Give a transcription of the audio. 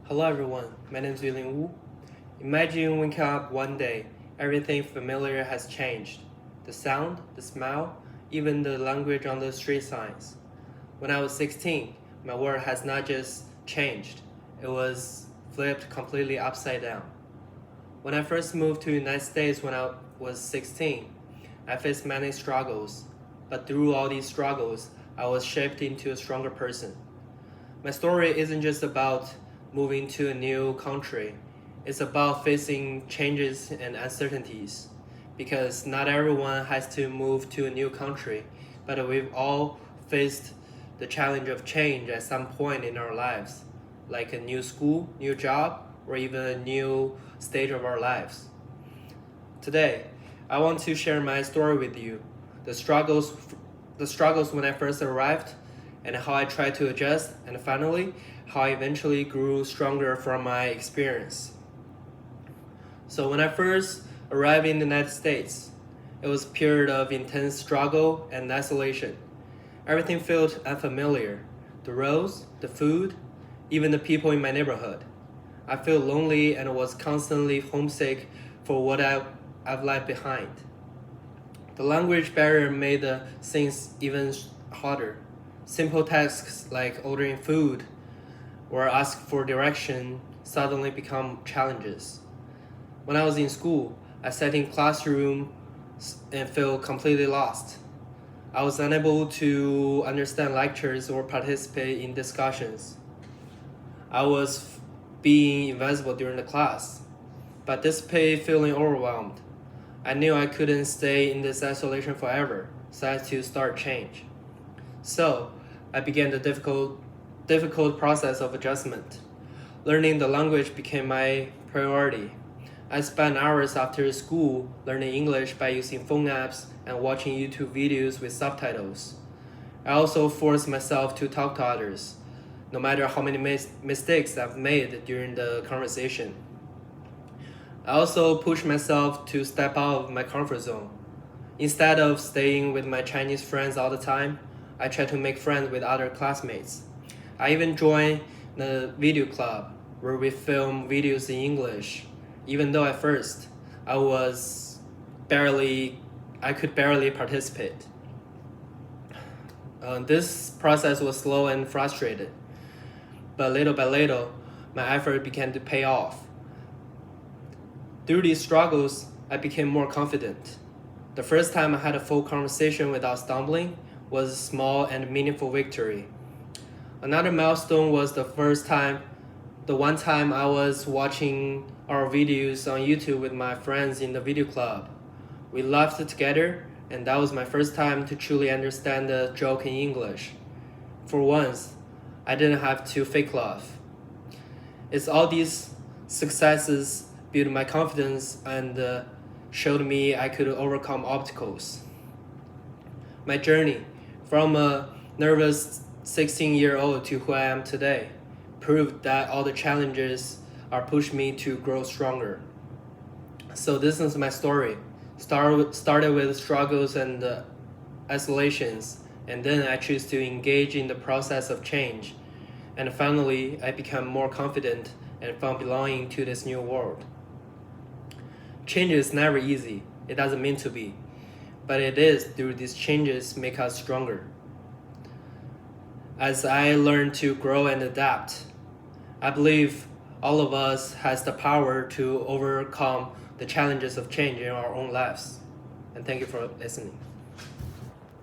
Hello everyone, my name is Yulin Wu. Imagine waking up one day, everything familiar has changed. The sound, the smell, even the language on the street signs. When I was 16, my world has not just changed, it was flipped completely upside down. When I first moved to the United States when I was 16, I faced many struggles, but through all these struggles, I was shaped into a stronger person. My story isn't just about moving to a new country. It's about facing changes and uncertainties. Because not everyone has to move to a new country, but we've all faced the challenge of change at some point in our lives, like a new school, new job, or even a new stage of our lives. Today, I want to share my story with you, the struggles when I first arrived, and how I tried to adjust, and finally, how I eventually grew stronger from my experience. So when I first arrived in the United States, it was a period of intense struggle and isolation. Everything felt unfamiliar. The roads, the food, even the people in my neighborhood. I felt lonely and was constantly homesick for what I've left behind. The language barrier made the things even harder. Simple tasks like ordering food or ask for direction suddenly become challenges. When I was in school, I sat in classroom and felt completely lost. I was unable to understand lectures or participate in discussions. I was being invisible during the class, but despite feeling overwhelmed, I knew I couldn't stay in this isolation forever, so I had to start change. So, I began the difficult process of adjustment. Learning the language became my priority. I spent hours after school learning English by using phone apps and watching YouTube videos with subtitles. I also forced myself to talk to others, no matter how many mistakes I've made during the conversation. I also pushed myself to step out of my comfort zone. Instead of staying with my Chinese friends all the time, I tried to make friends with other classmates. I even joined the video club where we film videos in English, even though at first I could barely participate. This process was slow and frustrated, but little by little, my effort began to pay off. Through these struggles, I became more confident. The first time I had a full conversation without stumbling was a small and meaningful victory. Another milestone was the one time I was watching our videos on YouTube with my friends in the video club. We laughed together, and that was my first time to truly understand the joke in English. For once, I didn't have to fake laugh. It's all these successes built my confidence and showed me I could overcome obstacles. My journey from a nervous 16-year-old to who I am today proved that all the challenges are pushed me to grow stronger. So this is my story. Started with struggles and isolations, and then I choose to engage in the process of change. And finally, I become more confident and found belonging to this new world. Change is never easy. It doesn't mean to be. But it is through these changes make us stronger. As I learn to grow and adapt, I believe all of us has the power to overcome the challenges of change in our own lives. And thank you for listening.